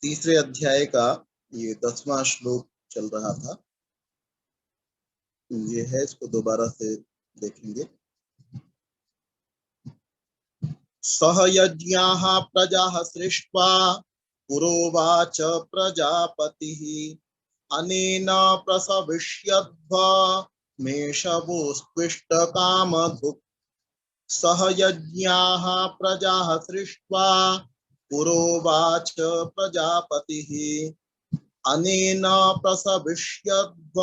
तीसरे अध्याय का ये 10वां श्लोक चल रहा था, ये है, इसको दोबारा से देखेंगे। सह यज्ञाः प्रजाः सृष्ट्वा पुरोवाच प्रजापतिः अनेन प्रसविष्यद्भ मेषवोस्त्विष्टकामधुक्। सह यज्ञाः प्रजाः सृष्ट्वा पुरोवाच प्रजापतिः अनेन प्रसविष्यद्भ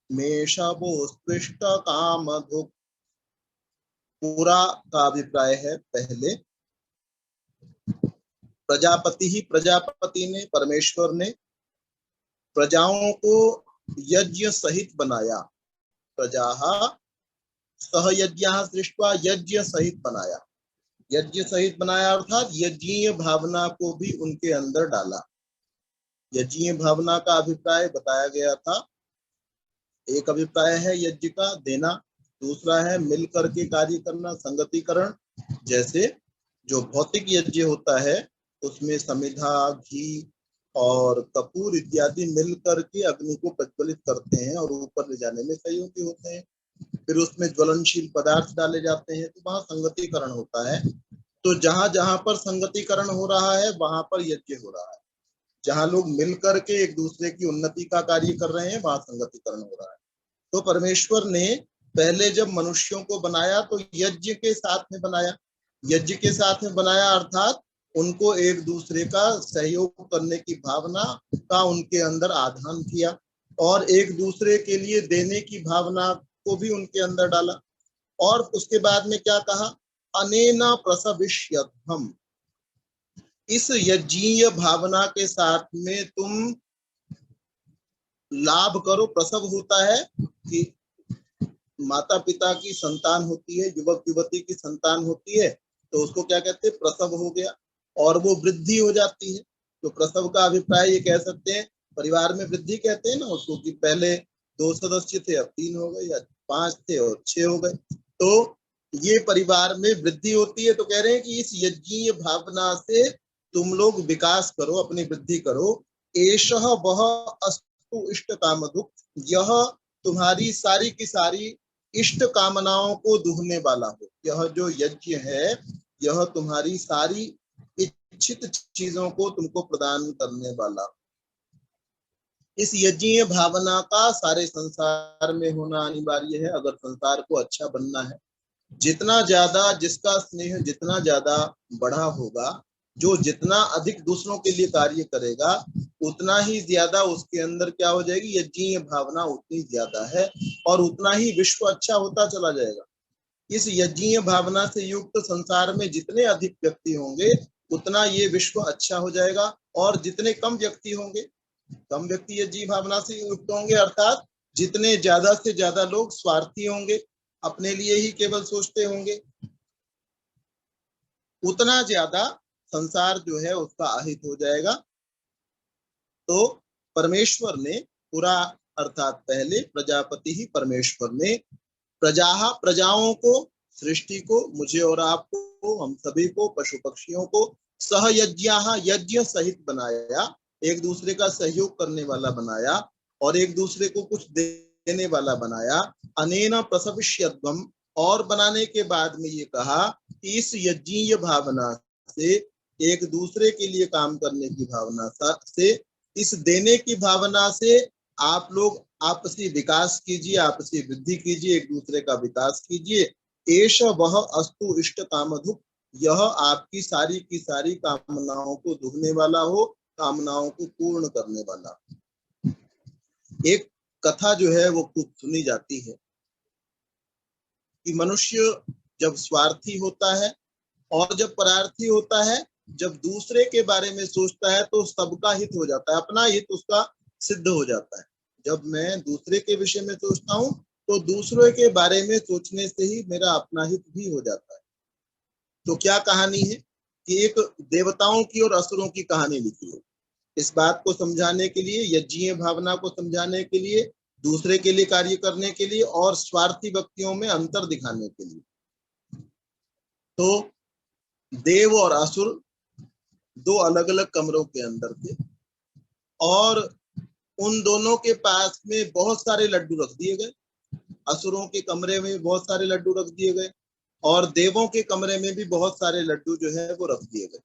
मेषवोस्त्विष्टकामधुक्। पूरा का अभिप्राय है पहले, प्रजापति ही, प्रजापति ने, परमेश्वर ने प्रजाओं को यज्ञ सहित बनाया। प्रजाः सह यज्ञाः सृष्ट्वा, यज्ञ सहित बनाया। यज्ञ सहित बनाया अर्थात यज्ञीय भावना को भी उनके अंदर डाला। यज्ञीय भावना का अभिप्राय बताया गया था। एक अभिप्राय है यज्ञ का देना, दूसरा है मिल करके कार्य करना, संगतिकरण। जैसे जो भौतिक यज्ञ होता है उसमें समिधा, घी और कपूर इत्यादि मिल करके अग्नि को प्रज्वलित करते हैं और ऊपर ले जाने में सहयोगी होते हैं। फिर उसमें ज्वलनशील पदार्थ डाले जाते हैं, तो वहां संगतिकरण होता है। तो जहां जहां पर संगतिकरण हो रहा है वहां पर यज्ञ हो रहा है। जहां लोग मिल करके एक दूसरे की उन्नति का कार्य कर रहे हैं वहां संगतिकरण हो रहा है। तो परमेश्वर ने पहले जब मनुष्यों को बनाया तो यज्ञ के साथ में बनाया। यज्ञ के साथ में बनाया अर्थात उनको एक दूसरे का सहयोग करने की भावना का उनके अंदर आधान किया और एक दूसरे के लिए देने की भावना को भी उनके अंदर डाला। और उसके बाद में क्या कहा, अनेना प्रसविष्यद्भम। इस यज्ञीय भावना के साथ में तुम लाभ करो। प्रसव होता है कि माता पिता की संतान होती है, युवक युवती की संतान होती है, तो उसको क्या कहते हैं, प्रसव हो गया, और वो वृद्धि हो जाती है। तो प्रसव का अभिप्राय ये कह सकते हैं, परिवार में वृद्धि कहते हैं ना उसको, कि पहले 2 सदस्य थे अब 3 हो गए, या 5 थे और 6 हो गए। तो ये परिवार में वृद्धि होती है। तो कह रहे हैं कि इस यज्ञीय भावना से तुम लोग विकास करो, अपनी वृद्धि करो। एषः वह अस्तु इष्ट कामधुक्, यह तुम्हारी सारी की सारी इष्ट कामनाओं को दुहने वाला हो। यह जो यज्ञ है यह तुम्हारी सारी इच्छित चीजों को तुमको प्रदान करने वाला। इस यज्ञीय भावना का सारे संसार में होना अनिवार्य है अगर संसार को अच्छा बनना है। जितना ज्यादा जिसका स्नेह जितना ज्यादा बढ़ा होगा, जो जितना अधिक दूसरों के लिए कार्य करेगा, उतना ही ज्यादा उसके अंदर क्या हो जाएगी, यज्ञीय भावना उतनी ज्यादा है और उतना ही विश्व अच्छा होता चला जाएगा। इस यज्ञीय भावना से युक्त संसार में जितने अधिक व्यक्ति होंगे उतना ये विश्व अच्छा हो जाएगा, और जितने कम व्यक्ति होंगे, कम व्यक्ति यज्ञीय भावना से युक्त होंगे अर्थात जितने ज्यादा से ज्यादा लोग स्वार्थी होंगे, अपने लिए ही केवल सोचते होंगे, उतना ज्यादा संसार जो है उसका अहित हो जाएगा। तो परमेश्वर ने पूरा अर्थात पहले प्रजापति ही परमेश्वर ने प्रजाओं को, सृष्टि को, मुझे और आपको, हम सभी को, पशु पक्षियों को सह यज्ञाः, यज्ञ सहित बनाया, एक दूसरे का सहयोग करने वाला बनाया और एक दूसरे को कुछ देने वाला बनाया। अनेन प्रसविष्यद्भम, और बनाने के बाद में ये कहा कि इस यज्ञीय भावना से, एक दूसरे के लिए काम करने की भावना से, इस देने की भावना से आप लोग आपसी विकास कीजिए, आपसी वृद्धि कीजिए, एक दूसरे का विकास कीजिए। एष वह अस्तु इष्ट कामधुक्, यह आपकी सारी की सारी कामनाओं को दुहने वाला हो, कामनाओं को पूर्ण करने वाला। एक कथा जो है वो खूब सुनी जाती है कि मनुष्य जब स्वार्थी होता है और जब परार्थी होता है, जब दूसरे के बारे में सोचता है तो सबका हित हो जाता है, अपना हित उसका सिद्ध हो जाता है। जब मैं दूसरे के विषय में सोचता हूँ तो दूसरे के बारे में सोचने से ही मेरा अपना हित भी हो जाता है। तो क्या कहानी है कि एक देवताओं की और असुरों की कहानी लिखी है। इस बात को समझाने के लिए, यज्ञीय भावना को समझाने के लिए, दूसरे के लिए कार्य करने के लिए और स्वार्थी व्यक्तियों में अंतर दिखाने के लिए। तो देव और असुर दो अलग अलग कमरों के अंदर थे और उन दोनों के पास में बहुत सारे लड्डू रख दिए गए। असुरों के कमरे में बहुत सारे लड्डू रख दिए गए और देवों के कमरे में भी बहुत सारे लड्डू जो है वो रख दिए गए।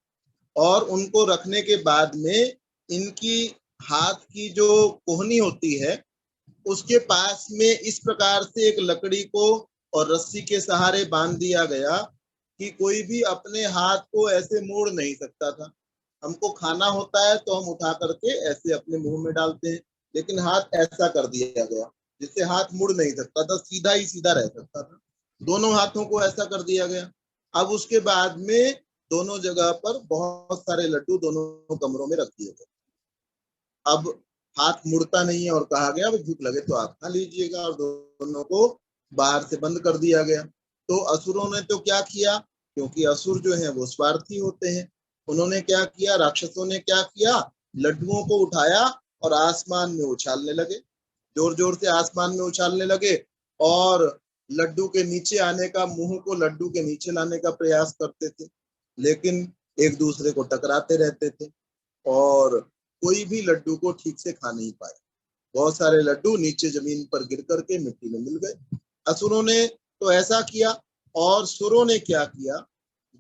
और उनको रखने के बाद में इनकी हाथ की जो कोहनी होती है उसके पास में इस प्रकार से एक लकड़ी को और रस्सी के सहारे बांध दिया गया कि कोई भी अपने हाथ को ऐसे मोड़ नहीं सकता था। हमको खाना होता है तो हम उठा करके ऐसे अपने मुंह में डालते हैं, लेकिन हाथ ऐसा कर दिया गया जिससे हाथ मुड़ नहीं सकता था, सीधा ही सीधा रह सकता था। दोनों हाथों को ऐसा कर दिया गया। अब उसके बाद में दोनों जगह पर बहुत सारे लड्डू दोनों कमरों में रख दिए गए। अब हाथ मुड़ता नहीं है और कहा गया भूख लगे तो आप खा लीजिएगा, और दोनों को बाहर से बंद कर दिया गया। तो असुरों ने तो क्या किया, क्योंकि असुर जो है वो स्वार्थी होते हैं, उन्होंने क्या किया, राक्षसों ने क्या किया, लड्डुओं को उठाया और आसमान में उछालने लगे, जोर जोर से आसमान में उछालने लगे और लड्डू के नीचे आने का, मुंह को लड्डू के नीचे लाने का प्रयास करते थे, लेकिन एक दूसरे को टकराते रहते थे और कोई भी लड्डू को ठीक से खा नहीं पाए। बहुत सारे लड्डू नीचे जमीन पर गिर करके मिट्टी में मिल गए। असुरों ने तो ऐसा किया और सुरों ने क्या किया,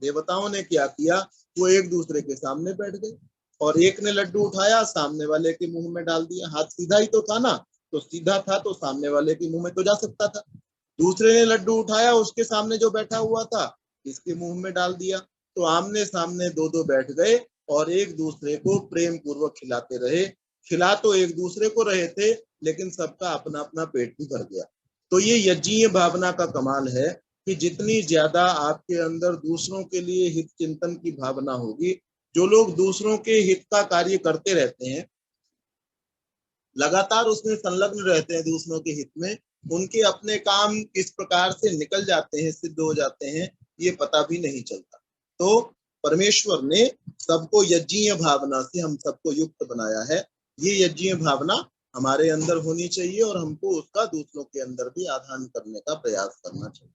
देवताओं ने क्या किया, वो एक दूसरे के सामने बैठ गए और एक ने लड्डू उठाया सामने वाले के मुंह में डाल दिया। हाथ सीधा ही तो था ना, तो सीधा था तो सामने वाले के मुंह में तो जा सकता था। दूसरे ने लड्डू उठाया, उसके सामने जो बैठा हुआ था इसके मुंह में डाल दिया। तो आमने सामने दो दो बैठ गए और एक दूसरे को प्रेम पूर्वक खिलाते रहे। खिला तो एक दूसरे को रहे थे, लेकिन सबका अपना अपना पेट भी भर गया। तो ये यज्ञीय भावना का कमाल है कि जितनी ज्यादा आपके अंदर दूसरों के लिए हित चिंतन की भावना होगी, जो लोग दूसरों के हित का कार्य करते रहते हैं, लगातार उसमें संलग्न रहते हैं दूसरों के हित में, उनके अपने काम किस प्रकार से निकल जाते हैं, सिद्ध हो जाते हैं, ये पता भी नहीं चलता। तो परमेश्वर ने सबको यज्ञीय भावना से हम सबको युक्त बनाया है। ये यज्ञीय भावना हमारे अंदर होनी चाहिए और हमको उसका दूसरों के अंदर भी आधान करने का प्रयास करना चाहिए।